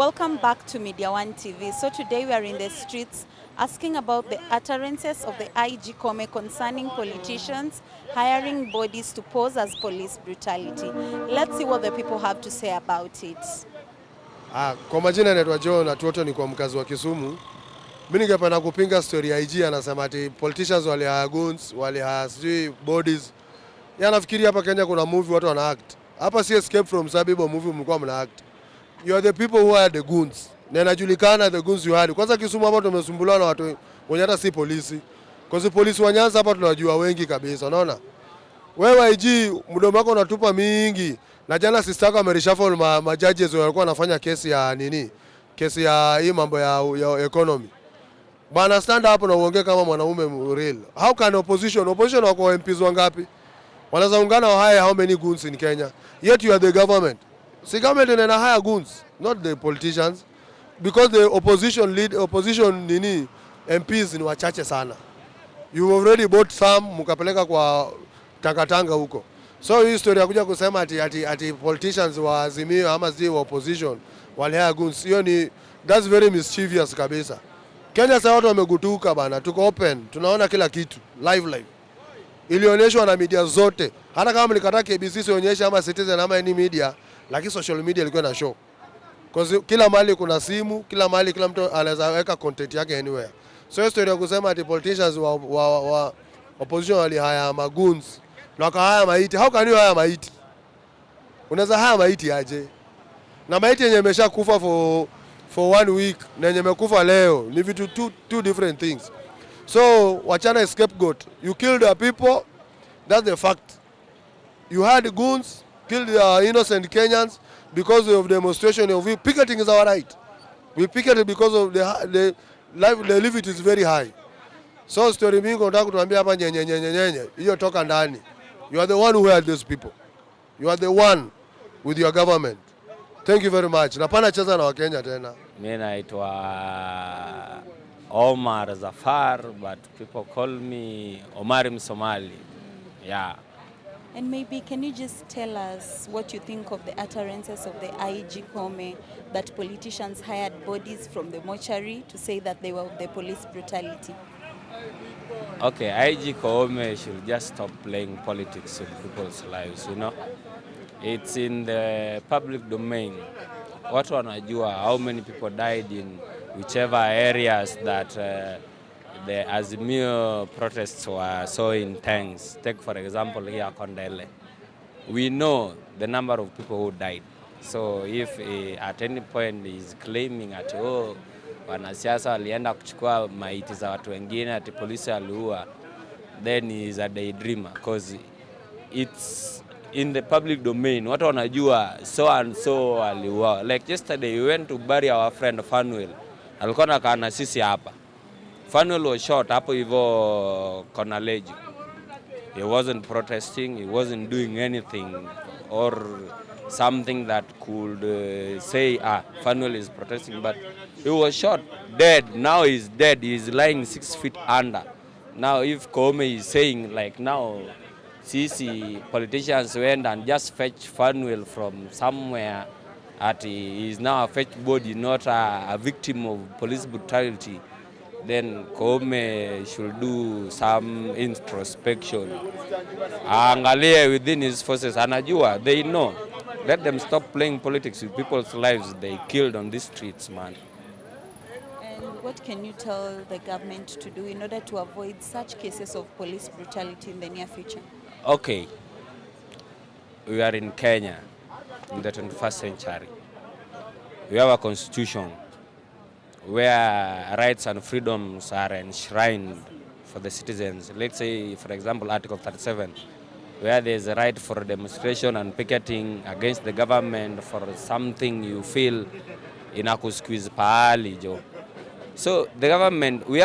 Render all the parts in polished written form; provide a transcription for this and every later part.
Welcome back to Media One TV. So today we are in the streets asking about the utterances of the IG Koome concerning politicians hiring bodies to pose as police brutality. Let's see what the people have to say about it. Kwa majina naitwa John, atuoto ni kwa mkazi wa Kisumu. Mimi ningependa kupinga story ya IG anasema ati politicians wale hire goons, wale hire bodies. Nafikiri hapa Kenya kuna movie watu wana act. Hapa si Escape from Sabibo movie mlikuwa mna act. You are the people who are the goons. Na inajulikana the goons you had. Kwanza Kisumu hapa tumesumbuliwa na watu wenye hata si polisi. Kwa sababu polisi wa Nyanza hapa tunajua wengi kabisa, unaona? Wewe IG mdomo wako unatupa mingi. Na jana sister yako amereshuffle ma judges walikuwa wanafanya kesi ya nini? Kesi ya hii mambo ya economy. Bana, stand up na uongee kama mwanaume real. How can opposition wako MPs wangapi? Wanaweza ungana wa hire how many goons in Kenya? Yet you are the government. Si government ina hire goons, not the politicians. Because the opposition nini MPs ni wachache sana. You already bought some mkapeleka kwa tangatanga huko. So hii story ya kuja kusema ati politicians wa Azimio ama zi wa opposition wale hire goons, hiyo ni that's very mischievous kabisa. Kenya sasa watu wamegutuka bana, tuko open, tunaona kila kitu live. Ilionyeshwa na media zote. Hata kama mlikataa KBC sionyesha ama Citizen ama any media, lakini social media ilikuwa na show. Because kila mahali kuna simu, kila mahali kila mtu anaweza weka content yake anywhere. So hiyo story ya kusema ati politicians wa opposition wali haya magoons na wakahaya maiti. How can you hire maiti? Unaweza haya maiti aje? Na maiti yenye imeshakufa for 1 week na yenye imekufa leo ni vitu two different things. So wachana scapegoat. You killed the people, that's the fact. You had goons, killed the innocent Kenyans because of demonstration of you. Picketing is our right. We picketed because of the life it is very high. So story mingi unataka kutuambia hapa nyenye. Hiyo toka ndani. You are the one who had those people. You are the one with your government. Thank you very much. Napana cheza na Wakenya tena. Mimi naitwa Omar Zafar, but people call me Omar Msomali. Yeah. And maybe can you just tell us what you think of the utterances of the IG Koome that politicians hired bodies from the mortuary to say that they were the police brutality? Okay, IG Koome should just stop playing politics with people's lives, you know. It's in the public domain. Watu wanajua how many people died in whichever areas that the Azimio protests were so intense. Take for example here Kondele. We know the number of people who died. So if at any point is claiming at wanasiasa walienda kuchukua maiti za watu wengine ati polisi aliua, then he is a daydreamer because it's in the public domain. Watu wanajua so and so aliua. Like yesterday we went to bury our friend Fanuel. Alikuwa anakaa na sisi hapa. Fanuel was shot hapo hivyo Konaleji. He wasn't protesting, he wasn't doing anything or something that could say Fanuel is protesting, but he was shot dead. Now he's dead. He's lying 6 feet under. Now if Koome is saying like now sisi politicians went and just fetch Fanuel from somewhere at he is now a fetch body, not a victim of police brutality, then Koome should do some introspection. Angalie within his forces, anajua, they know. Let them stop playing politics with people's lives they killed on these streets, man. And what can you tell the government to do in order to avoid such cases of police brutality in the near future? Okay, we are in Kenya in the 21st century. We have a constitution where rights and freedoms are enshrined for the citizens. Let's say, for example, Article 37, where there is a right for demonstration and picketing against the government for something you feel inakusqueeze pahali jo. So the government, we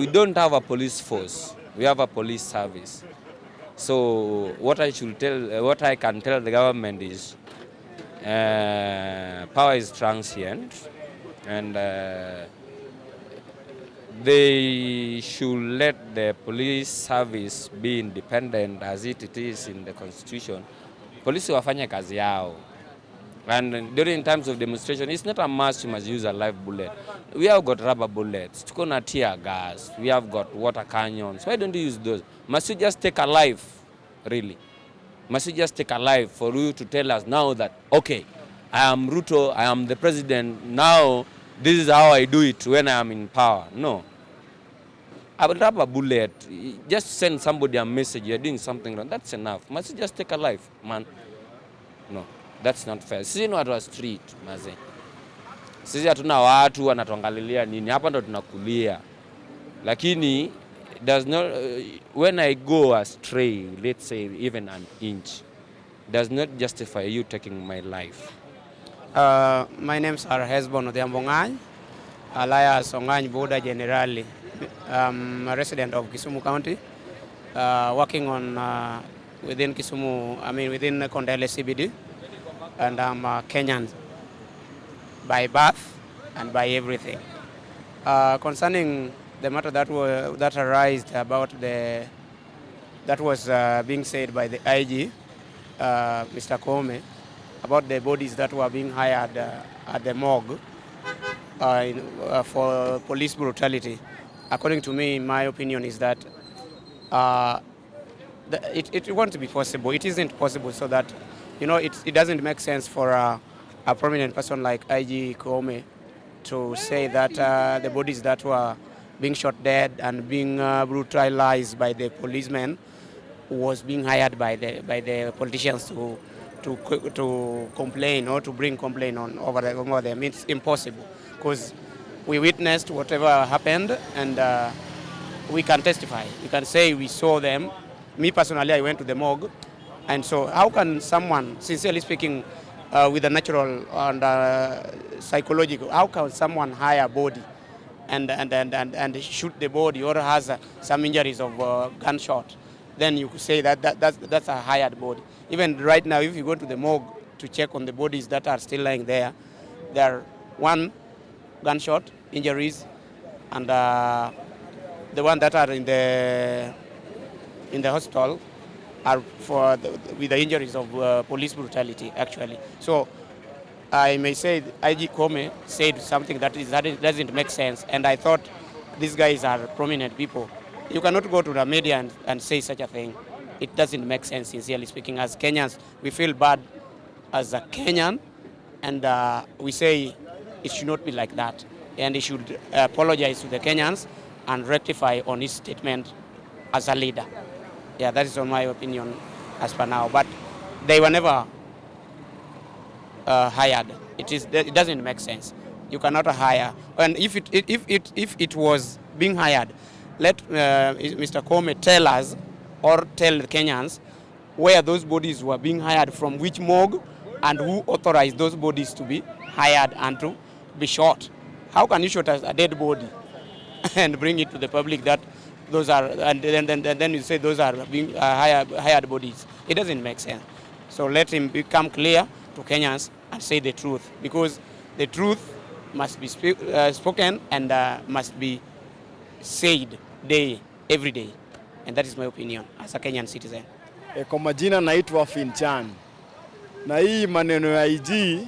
don't have a police force. We have a police service. So what I can tell the government is power is transient, and they should let the police service be independent as it is in the constitution. Polisi wafanye kazi yao. And during times of demonstration, it's not a must you must use a live bullet. We have got rubber bullets, tuko na tear gas, we have got water cannons. Why don't you use those? Must you just take a life, really? Must you just take a life for you to tell us now that, okay, I am Ruto, I am the president, now this is how I do it when I am in power? No. I will rub a bullet, just send somebody a message, you're doing something wrong, that's enough. Must you just take a life, man? No. That's not fair. Sisi ni watu wa street, maze. Sisi hatuna watu wanatuangalilia nini. Hapa ndo tunakulia. Lakini does not when I go astray, let's say even an inch, does not justify you taking my life. My name's Hesbon Odhiambongai, alias Ongany Boda Generali. I'm a resident of Kisumu County, working on within Kisumu, within Kondele CBD. And I'm a Kenyan by birth and by everything. Concerning the matter that arose about that was being said by the IG, Mr. Koome, about the bodies that were being hired at the morgue for police brutality. According to me, my opinion is that it won't be possible. It isn't possible, so that it doesn't make sense for a prominent person like IG Koome to say that the bodies that were being shot dead and being brutalized by the policemen was being hired by the politicians to complain or to bring complaint over them. It's impossible, because we witnessed whatever happened, and we can testify. We can say we saw them. Me personally, I went to the morgue. And so how can someone, sincerely speaking, with a natural and psychological, how can someone hire a body and shoot the body, or has some injuries of gunshot? Then you could say that's a hired body. Even right now, if you go to the morgue to check on the bodies that are still lying there are one gunshot injuries, and the one that are in the hospital are with the injuries of police brutality, actually. So I may say IG Koome said something that doesn't make sense, and I thought these guys are prominent people. You cannot go to the media and say such a thing. It doesn't make sense, sincerely speaking. As Kenyans, we feel bad as a Kenyan, and we say it should not be like that, and he should apologize to the Kenyans and rectify on his statement as a leader. Yeah, that is on my opinion as per now. But they were never hired. It doesn't make sense. You cannot hire. And if it was being hired, let Mr. Koome tell us, or tell the Kenyans, where those bodies were being hired from, which morgue, and who authorized those bodies to be hired and to be shot. How can you shoot a dead body and bring it to the public that those are, and then you say those are being hired bodies? It doesn't make sense. So let him become clear to Kenyans and say the truth, because the truth must be spoken and must be said every day. And that is my opinion as a Kenyan citizen. Kwa majina naitwa Finchan. Na hii maneno ya IG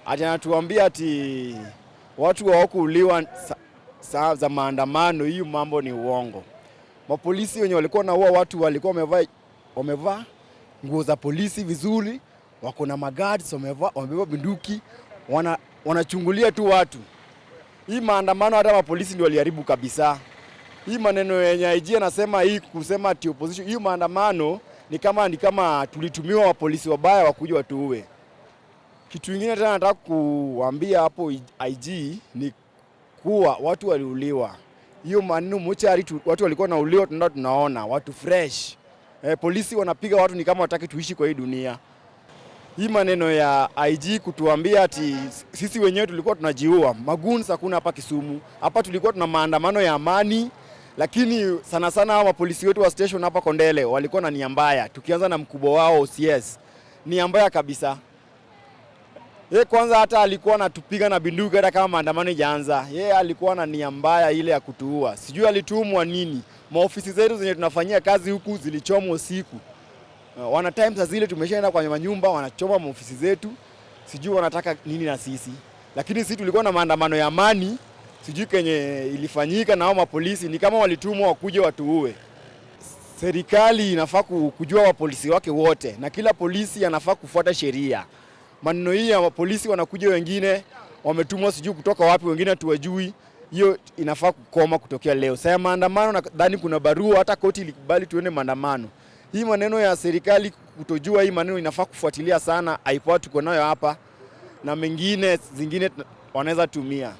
atanatuambia ati watu hawakuuliwa saa za maandamano, hiyo mambo ni uongo. Mapolisi wenye walikuwa na watu walikuwa wamevaa nguo za polisi vizuri, wako na maguards, wamebeba bunduki, wanachungulia tu watu. Hii maandamano hata mapolisi ndio waliharibu kabisa. Hii maneno yenye IG anasema, hii kusema ati opposition, hii maandamano ni kama tulitumiwa wa polisi wabaya wakuja watuue. Kitu kingine tena nataka kuambia hapo IG ni kuwa watu waliuliwa. Hiyo maneno mochari watu walikuwa nauliwa, tunaona watu fresh. Polisi wanapiga watu ni kama wataki tuishi kwa hii dunia. Hii maneno ya IG kutuambia ati sisi wenyewe tulikuwa tunajiua. Maguns hakuna hapa Kisumu. Hapa tulikuwa tuna maandamano ya amani, lakini sana sana hawa polisi wetu wa station hapa Kondele walikuwa na nia mbaya. Tukianza na mkubwa wao OCS. Nia mbaya kabisa. Yeye kwanza hata alikuwa anatupiga na binduki hata kama maandamano hajaanza. Yeye alikuwa na nia mbaya ile ya kutuua. Sijui alitumwa nini. Maofisi zetu zenye tunafanyia kazi huku zilichomwa usiku. Wana times zile tumeshaenda kwa nyumba wanachoma maofisi zetu. sijui wanataka nini na sisi. Lakini sisi tulikuwa na maandamano ya amani, sijui kenye ilifanyika na hao mapolisi ni kama walitumwa wakuje watuue. Serikali inafaa kujua wapolisi wake wote na kila polisi anafaa kufuata sheria. Maneno hii ya polisi wanakuja wengine wametumwa sijui kutoka wapi, wengine tuwajui, hiyo inafaa kukoma kutokea leo. Sasa maandamano nadhani kuna barua hata koti ilikubali tuende maandamano. Hii maneno ya serikali kutojua hii maneno inafaa kufuatilia sana, haipo tuko nayo hapa na mengine zingine wanaweza tumia.